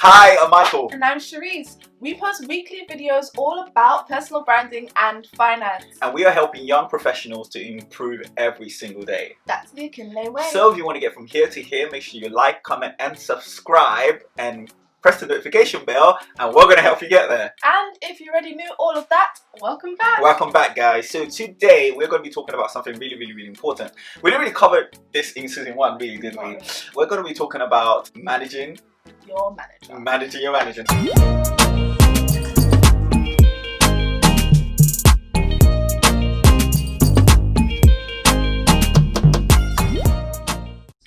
Hi, I'm Michael. And I'm Cherise. We post weekly videos all about personal branding and finance. And we are helping young professionals to improve every single day. That's the Unclear way. So if you want to get from here to here, make sure you like, comment and subscribe and press the notification bell and we're going to help you get there. And if you already knew all of that, welcome back. Welcome back, guys. So today we're going to be talking about something really important. We didn't really cover this in season 1, really, did we? We're going to be talking about managing your manager. Managing your manager.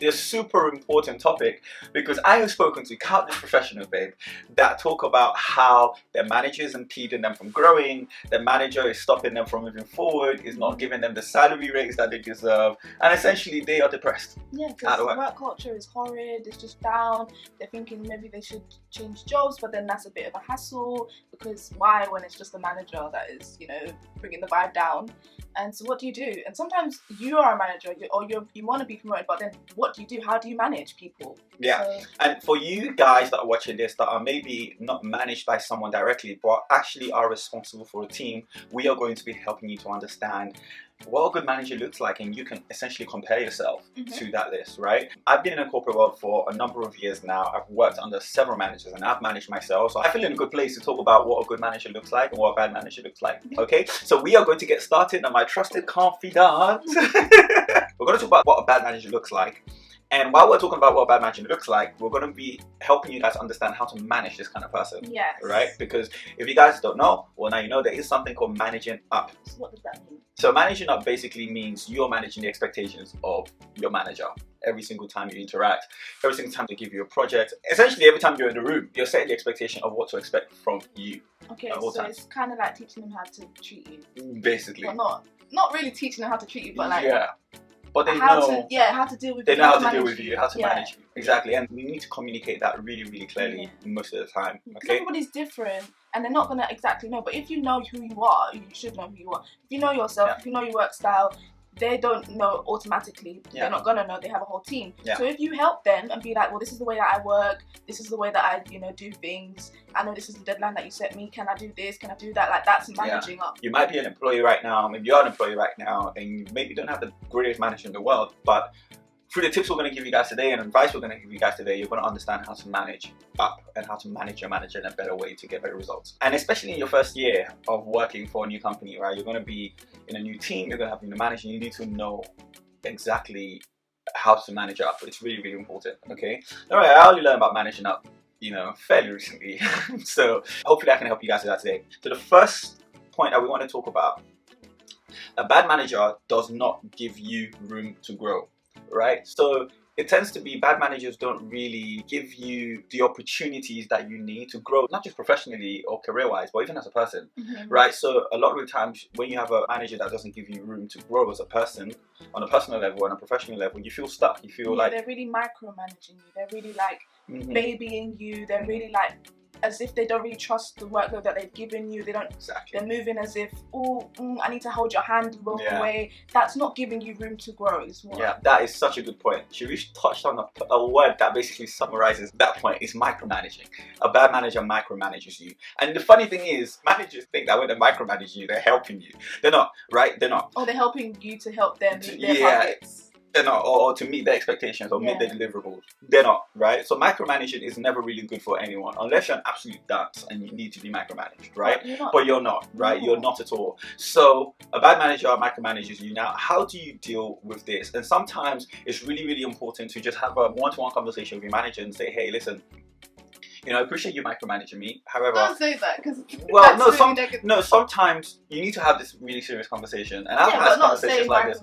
It's a super important topic because I have spoken to countless professionals, babe, that talk about how their manager is impeding them from growing, their manager is stopping them from moving forward, is not giving them the salary rates that they deserve, and essentially they are depressed. Yeah, because the work culture is horrid, it's just down. They're thinking maybe they should change jobs, but then that's a bit of a hassle because why when it's just the manager that is, bringing the vibe down. And so what do you do? And sometimes you are a manager you want to be promoted, but then what do you do? How do you manage people? Yeah, so, and for you guys that are watching this that are maybe not managed by someone directly, but actually are responsible for a team, we are going to be helping you to understand what a good manager looks like, and you can essentially compare yourself to that list, right? I've been in a corporate world for a number of years now. I've worked under several managers and I've managed myself. So I feel in a good place to talk about what a good manager looks like and what a bad manager looks like, okay? So we are going to get started, and my trusted confidant, we're going to talk about what a bad manager looks like. And while we're talking about what a bad manager looks like, we're going to be helping you guys understand how to manage this kind of person. Yes. Right? Because if you guys don't know, well, now you know there is something called managing up. So what does that mean? So managing up basically means you're managing the expectations of your manager every single time you interact, every single time they give you a project. Essentially, every time you're in the room, you're setting the expectation of what to expect from you. Okay, so times. It's kind of like teaching them how to treat you. Basically. Well, not really teaching them how to treat you, but like... Yeah. But they how know to deal with you. They know how to deal with you, you, how to manage you. Exactly. And we need to communicate that really clearly most of the time. Okay. Everybody's different and they're not gonna exactly know. But if you know who you are, you should know who you are. If you know yourself, if you know your work style, they don't know automatically. They're not gonna know. They have a whole team. So if you help them and be like, well, this is the way that I work, this is the way that I do things, I know this is the deadline that you set me, can I do this, can I do that? Like, that's managing up. You might be an employee right now, maybe you're an employee right now, and you maybe don't have the greatest manager in the world, but through the tips we're going to give you guys today and advice we're going to give you guys today, you're going to understand how to manage up and how to manage your manager in a better way to get better results. And especially in your first year of working for a new company, right? You're going to be in a new team, you're going to have a new manager, you need to know exactly how to manage up. It's really important, okay? All right, I only learned about managing up, fairly recently. So hopefully I can help you guys with that today. So the first point that we want to talk about, a bad manager does not give you room to grow. Right? So it tends to be bad managers don't really give you the opportunities that you need to grow, not just professionally or career-wise, but even as a person, right? So a lot of the times when you have a manager that doesn't give you room to grow as a person, on a personal level and a professional level, you feel stuck. You feel like they're really micromanaging you. They're really like babying you. They're really like as if they don't really trust the workload that they've given you. They don't. Exactly. They're moving as if, I need to hold your hand the way. That's not giving you room to grow. Yeah, that is such a good point. Shirish touched on a word that basically summarizes that point. It's micromanaging. A bad manager micromanages you. And the funny thing is, managers think that when they micromanage you, they're helping you. They're not, right? They're not. Or they're helping you to help them meet their targets. They're not, or to meet their expectations or meet their deliverables. They're not, right? So micromanaging is never really good for anyone unless you're an absolute dunce and you need to be micromanaged, right? But you're not, right? No. You're not at all. So a bad manager micromanages you. Now, how do you deal with this? And sometimes it's really important to just have a one-to-one conversation with your manager and say, hey, listen, I appreciate you micromanaging me. However, don't say that because sometimes you need to have this really serious conversation, and I've had conversations like this.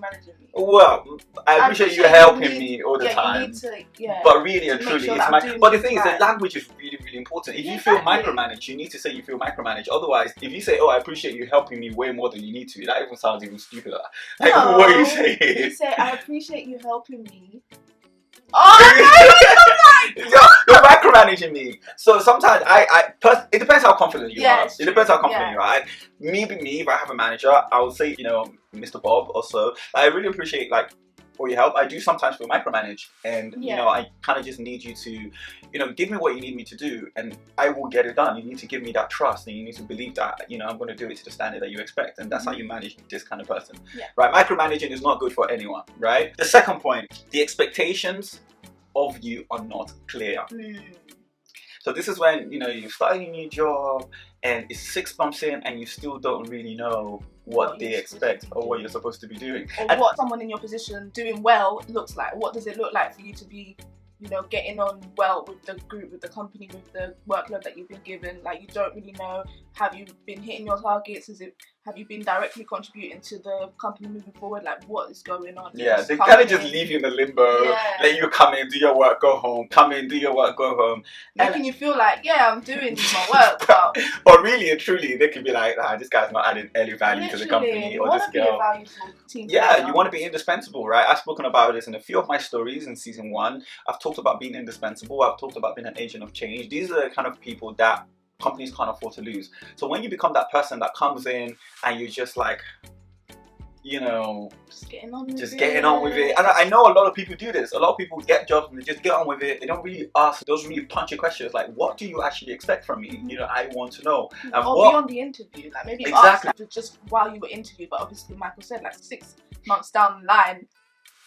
Well, I appreciate you helping me all the time. You need to, but really and truly, but the thing is, the language is really important. If you feel micromanaged, you need to say you feel micromanaged. Otherwise, if you say, "Oh, I appreciate you helping me way more than you need to," that even sounds even stupider. Like what you say. You say, "I appreciate you helping me." Oh no! You're micromanaging me. So sometimes it depends how confident you are. It depends how confident you are. Maybe if I have a manager, I would say, Mr. Bob or so. I really appreciate for your help. I do sometimes feel micromanaged, and you know, I kind of just need you to, you know, give me what you need me to do, and I will get it done. You need to give me that trust, and you need to believe that, you know, I'm going to do it to the standard that you expect, and that's how you manage this kind of person. Right? Micromanaging is not good for anyone. Right? The second point, the expectations of you are not clear. So this is when, you know, you're starting a new job and it's 6 months in and you still don't really know what they expect or what you're supposed to be doing. Or what someone in your position doing well looks like. What does it look like for you to be, you know, getting on well with the group, with the company, with the workload that you've been given? Like, you don't really know, have you been hitting your targets? Have you been directly contributing to the company moving forward? Like, what is going on? Yeah, they kind of just leave you in the limbo, let you come in, do your work, go home, come in, do your work, go home. Making you feel like, yeah, I'm doing my work. But really and truly, they could be like, this guy's not adding any value to the company, or this girl. Yeah, you want to be indispensable, right? I've spoken about this in a few of my stories in season 1. I've talked about being indispensable. I've talked about being an agent of change. These are the kind of people that companies can't afford to lose. So when you become that person that comes in and you're just like, you know, just getting on with it. And I know a lot of people do this. A lot of people get jobs and they just get on with it. They don't really ask those really punchy questions like, what do you actually expect from me? You know, I want to know. And or beyond the interview, like maybe ask like, just while you were interviewed, but obviously Michael said like 6 months down the line,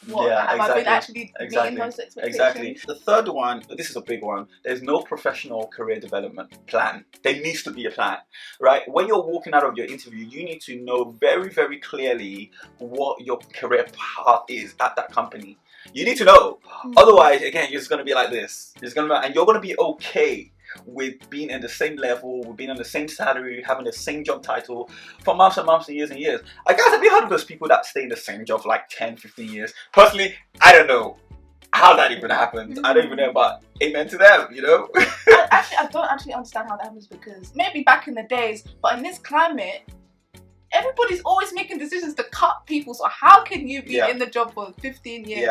I been actually meeting those expectations? Exactly. The third one, this is a big one, there's no professional career development plan. There needs to be a plan, right? When you're walking out of your interview, you need to know very, very clearly what your career path is at that company. You need to know. Otherwise, again, you're just going to be like this. And you're going to be okay with being in the same level, with being on the same salary, having the same job title for months and months and years and years. Guys, have you heard of those people that stay in the same job for like 10, 15 years? Personally, I don't know how that even happens. I don't even know, but amen to them, you know? I don't actually understand how that happens, because maybe back in the days, but in this climate, everybody's always making decisions to cut people. So how can you be in the job for 15 years?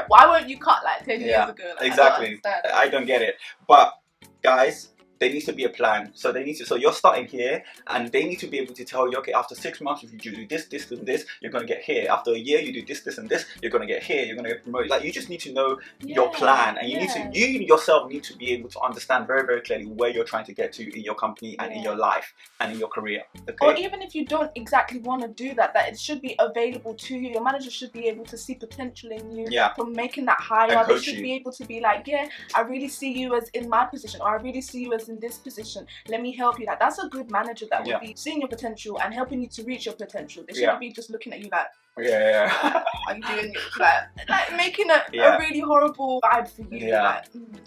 Why won't you cut like 10 years ago? Like, exactly. I don't get it. But guys, there needs to be a plan. So you're starting here, and they need to be able to tell you, okay, after 6 months, if you do this, this, and this, you're going to get here. After a year, you do this, this, and this, you're going to get here. You're going to get promoted. Like, you just need to know your plan, and you yourself need to be able to understand very, very clearly where you're trying to get to in your company and in your life and in your career. Okay? Or even if you don't exactly want to do that, it should be available to you. Your manager should be able to see potential in you from making that higher. They should be able to be like, yeah, I really see you as in my position, or I really see you as in this position. Let me help you. Like, that's a good manager that would be seeing your potential and helping you to reach your potential. They shouldn't be just looking at you like, are you doing like making a really horrible vibe for you?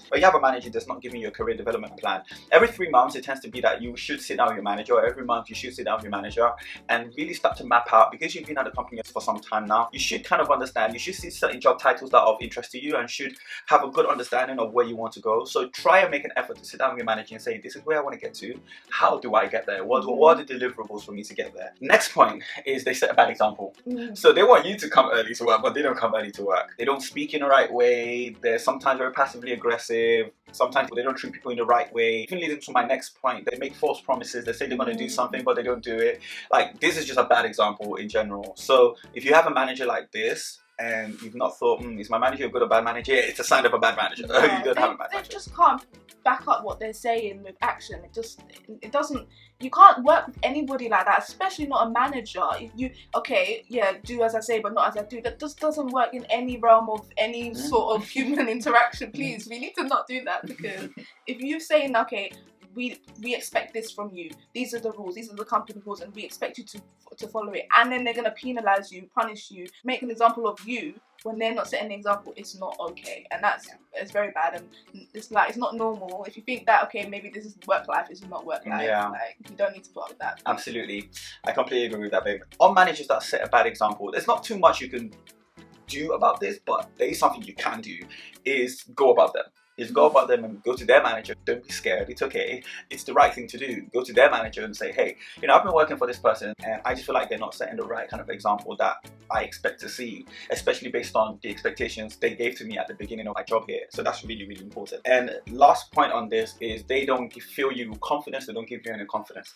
But you have a manager that's not giving you a career development plan. Every 3 months, it tends to be that you should sit down with your manager, or every month you should sit down with your manager and really start to map out, because you've been at the company for some time now. You should kind of understand. You should see certain job titles that are of interest to you and should have a good understanding of where you want to go. So try and make an effort to sit down with your manager and say, this is where I want to get to. How do I get there? What are the deliverables for me to get there? Next point is they set a bad example. So they want you to come early to work, but they don't come early to work. They don't speak in the right way. They're sometimes very passively aggressive. Sometimes they don't treat people in the right way. Even leading to my next point, they make false promises. They say they're going to do something, but they don't do it. Like, this is just a bad example in general. So if you have a manager like this, and you've not thought, is my manager a good or bad manager? It's a sign of a bad manager. Yeah, you don't have a bad manager. They just can't back up what they're saying with action. It doesn't. You can't work with anybody like that, especially not a manager. If you do as I say but not as I do, that just doesn't work in any realm of any sort of human interaction. Please, we need to not do that, because if you're saying, okay, we expect this from you, these are the rules, these are the company rules, and we expect you to follow it, and then they're going to penalize you, punish you, make an example of you when they're not setting an example, it's not okay. And it's very bad, and it's not normal. If you think that, okay, maybe this is work life, it's not work life. Like, you don't need to put up with that. Absolutely. I completely agree with that, babe. On managers that set a bad example, there's not too much you can do about this, but there is something you can do, is go above them. Go about them and go to their manager. Don't be scared. It's okay. It's the right thing to do. Go to their manager and say, hey, I've been working for this person and I just feel like they're not setting the right kind of example that I expect to see, especially based on the expectations they gave to me at the beginning of my job here. So that's really, really important. And last point on this is they don't fill you with confidence. They don't give you any confidence.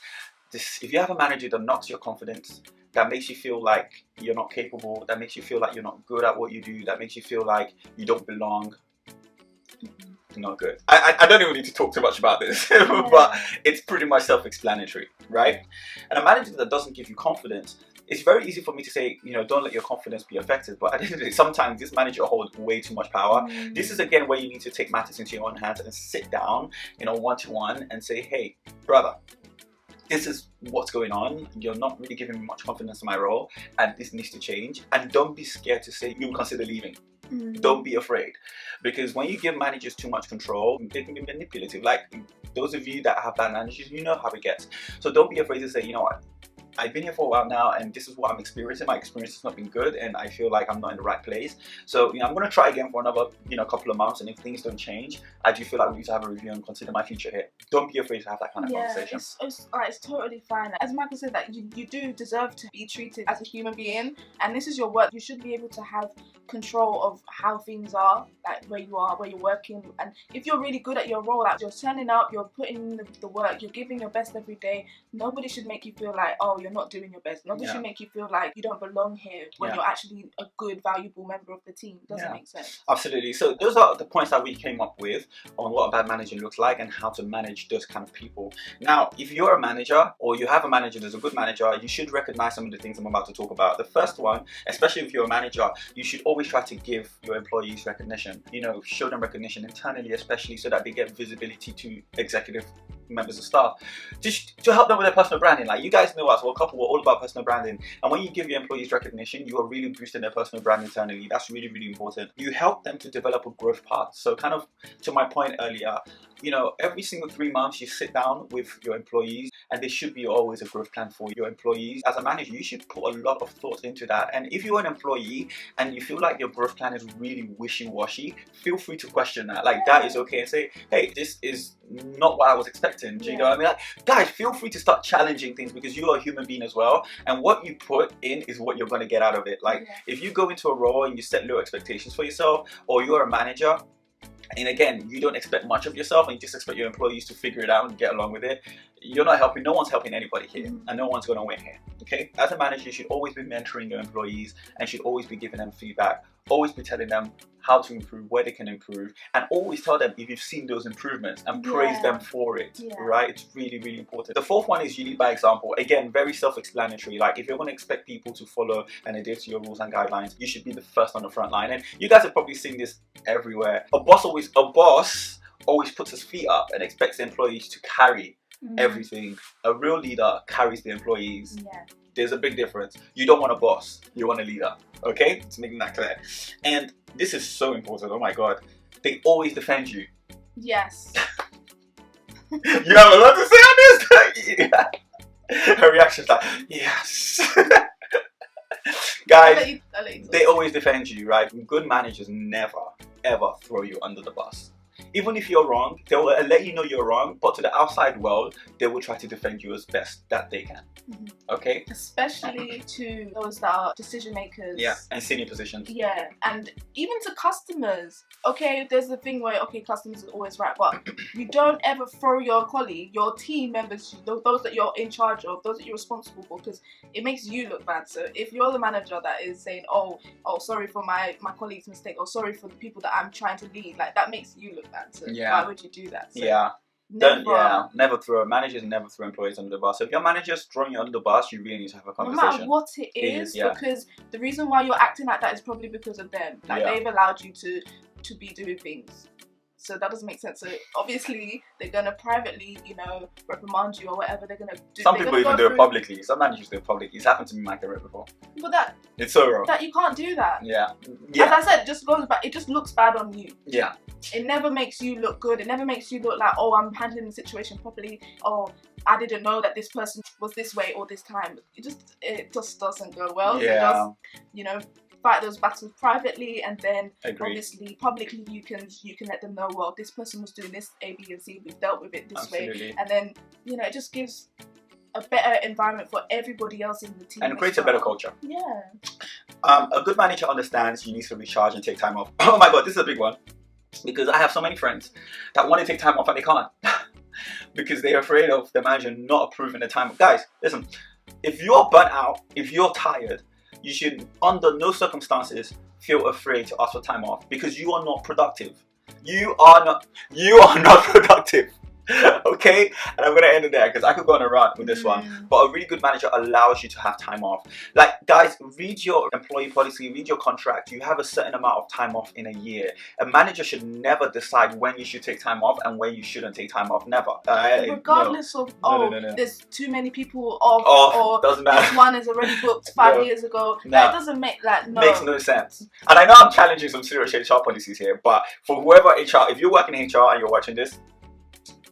if you have a manager that knocks your confidence, that makes you feel like you're not capable, that makes you feel like you're not good at what you do, that makes you feel like you don't belong, not good. I don't even need to talk too much about this, but it's pretty much self-explanatory, right? And a manager that doesn't give you confidence, it's very easy for me to say, you know, don't let your confidence be affected. But at the end of the day, sometimes this manager holds way too much power. This is again where you need to take matters into your own hands and sit down, you know, one-to-one and say, hey, brother, this is what's going on. You're not really giving me much confidence in my role, and this needs to change. And don't be scared to say you will consider leaving. Don't be afraid, because when you give managers too much control, they can be manipulative. Like those of you that have bad managers, you know how it gets. So don't be afraid to say, you know what, I've been here for a while now and this is what I'm experiencing. My experience has not been good and I feel like I'm not in the right place. So, you know, I'm going to try again for another, you know, couple of months, and if things don't change, I do feel like we need to have a review and consider my future here. Don't be afraid to have that kind of conversation. It's totally fine. As Michael said, that you do deserve to be treated as a human being, and this is your work. You should be able to have control of how things are, like where you are, where you're working. And if you're really good at your role, like you're turning up, you're putting in the work, you're giving your best every day, nobody should make you feel like, oh, you're not doing your best. Nobody should make you feel like you don't belong here when you're actually a good, valuable member of the team. Doesn't make sense. Absolutely. So those are the points that we came up with on what a bad manager looks like and how to manage those kind of people. Now, if you're a manager or you have a manager that's a good manager, you should recognize some of the things I'm about to talk about. The first one, especially if you're a manager, you should always try to give your employees recognition. You know, show them recognition internally, especially so that they get visibility to executive members of staff, to help them with their personal branding. Like, you guys know us, we're a couple, we're all about personal branding, and when you give your employees recognition, you are really boosting their personal brand internally. That's really, really important. You help them to develop a growth path. So kind of to my point earlier, you know, every single 3 months you sit down with your employees, and there should be always a growth plan for your employees. As a manager, you should put a lot of thought into that. And if you're an employee and you feel like your growth plan is really wishy-washy, feel free to question that. Like, that is okay, and say, hey, this is not what I was expecting. Do you know what I mean? Like, guys, feel free to start challenging things, because you're a human being as well, and what you put in is what you're going to get out of it. Like, if you go into a role and you set low expectations for yourself, or you're a manager and again, you don't expect much of yourself and you just expect your employees to figure it out and get along with it, you're not helping. No one's helping anybody here, and no one's going to win here. Okay, as a manager, you should always be mentoring your employees and should always be giving them feedback, always be telling them how to improve, where they can improve, and always tell them if you've seen those improvements and praise them for it. Right? It's really, really important. The fourth one is you lead by example. Again, very self-explanatory. Like, if you're going to expect people to follow and adhere to your rules and guidelines, you should be the first on the front line. And you guys have probably seen this everywhere. A boss always puts his feet up and expects the employees to carry everything. A real leader carries the employees. There's a big difference. You don't want a boss, you want a leader. Okay, it's making that clear. And this is so important. Oh my god, they always defend you. Yes. You have a lot to say on this. Her reaction's like, yes. Guys, they always defend you, right? Good managers never ever throw you under the bus. Even if you're wrong, they will let you know you're wrong, but to the outside world, they will try to defend you as best that they can. Okay? Especially to those that are decision makers. Yeah, and senior positions. Yeah, and even to customers. Okay, there's the thing where, okay, customers are always right, but you don't ever throw your colleague, your team members, those that you're in charge of, those that you're responsible for, because it makes you look bad. So if you're the manager that is saying, oh, sorry for my colleague's mistake, or sorry for the people that I'm trying to lead, like, that makes you look bad. So why would you do that? So never throw managers, never throw employees under the bus. So if your manager's throwing you under the bus, you really need to have a conversation. No matter what it is, because the reason why you're acting like that is probably because of them. Like, they've allowed you to be doing things. So that doesn't make sense. So obviously they're gonna privately, reprimand you or whatever they're gonna do. Some people even do it publicly. Some managers do it publicly. It's happened to me in my career before. But it's so wrong. That you can't do that. Yeah. As I said, it just goes back. It just looks bad on you. Yeah. It never makes you look good. It never makes you look like, oh, I'm handling the situation properly. Oh, I didn't know that this person was this way all this time. It just doesn't go well. Yeah. It does, fight those battles privately, and then obviously publicly you can let them know, well, this person was doing this A, B, and C. We've dealt with it this way, and then it just gives a better environment for everybody else in the team, and it creates a better culture. Yeah. A good manager understands you need to recharge and take time off. Oh my god, this is a big one, because I have so many friends that want to take time off and they can't. because they're afraid of the manager not approving the time. Guys, listen, if you're burnt out, if you're tired, you should under no circumstances feel afraid to ask for time off, because you are not productive. You are not productive. Okay, and I'm gonna end it there because I could go on a rant with this one. But a really good manager allows you to have time off. Like, guys, read your employee policy, read your contract. You have a certain amount of time off in a year. A manager should never decide when you should take time off and when you shouldn't take time off. Never. Regardless of there's too many people off, or doesn't matter. This one is already booked 5 years ago. That doesn't make makes no sense. And I know I'm challenging some serious HR policies here, but for whoever HR, if you're working in HR and you're watching this,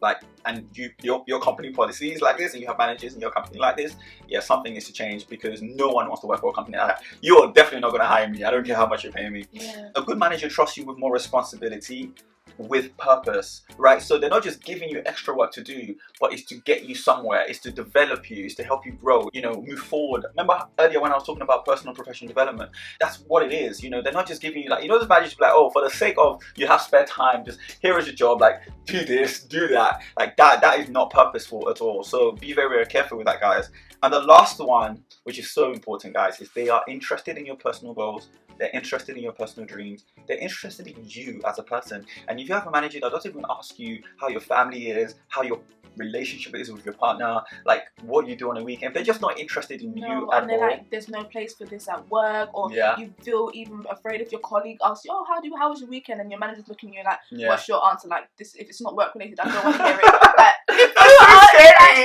like, and your company policy is like this, and you have managers in your company like this, yeah, something needs to change, because no one wants to work for a company like that. You're definitely not going to hire me. I don't care how much you're paying me. Yeah. A good manager trusts you with more responsibility, with purpose, right? So they're not just giving you extra work to do, but it's to get you somewhere, it's to develop you, it's to help you grow, you know, move forward. Remember earlier when I was talking about personal and professional development? That's what it is. You know, they're not just giving you, like, you know, the managers be like, oh, for the sake of you have spare time, just here is your job, like, do this, do that. Like, that is not purposeful at all. So be very, very careful with that, guys. And the last one, which is so important, guys, is they are interested in your personal goals. They're interested in your personal dreams. They're interested in you as a person. And if you have a manager that doesn't even ask you how your family is, how your relationship is with your partner, like what you do on a weekend, they're just not interested in you at and they're all. like, there's no place for this at work, or you feel even afraid if your colleague asks you, oh, how was your weekend? And your manager's looking at you like, what's your answer? Like, this, if it's not work related, I don't want to hear it. Like, That's so scary.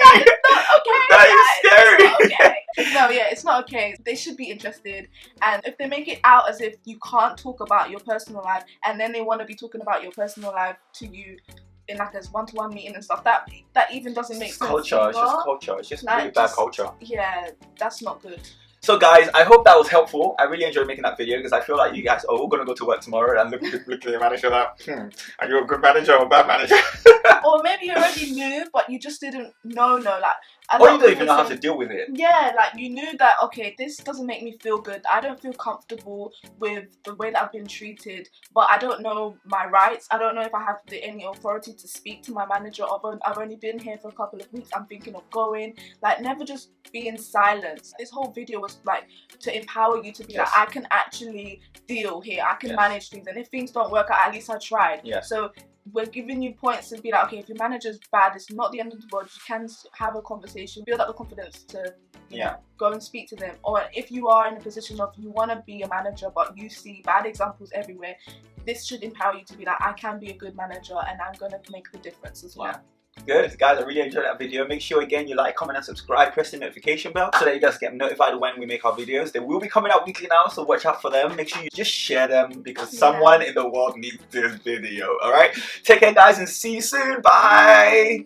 That is not okay. No, yeah, it's not okay. They should be interested. And if they make it out as if you can't talk about your personal life, and then they want to be talking about your personal life to you in like a one-to-one meeting and stuff, that even doesn't make sense. It's just culture. It's just really bad culture. Yeah, that's not good. So guys, I hope that was helpful. I really enjoyed making that video because I feel like you guys are all going to go to work tomorrow and look at your manager like, are you a good manager or a bad manager? Or maybe you already knew, but you just didn't know, like... Or you don't even know how to deal with it. Yeah, like you knew that, okay, this doesn't make me feel good. I don't feel comfortable with the way that I've been treated, but I don't know my rights. I don't know if I have any authority to speak to my manager. I've only been here for a couple of weeks. I'm thinking of going. Like, never just be in silence. This whole video was like to empower you to be like, I can actually deal here. I can manage things. And if things don't work out, at least I tried. So we're giving you points to be like, okay, if your manager's bad, it's not the end of the world. You can have a conversation, build up the confidence to go and speak to them. Or if you are in a position of you want to be a manager but you see bad examples everywhere, this should empower you to be like, I can be a good manager and I'm going to make the difference as well. Good, guys, I really enjoyed that video. Make sure again you like, comment and subscribe, press the notification bell so that you guys get notified when we make our videos. They will be coming out weekly now, so watch out for them. Make sure you just share them because someone in the world needs this video. Alright, take care guys and see you soon. Bye.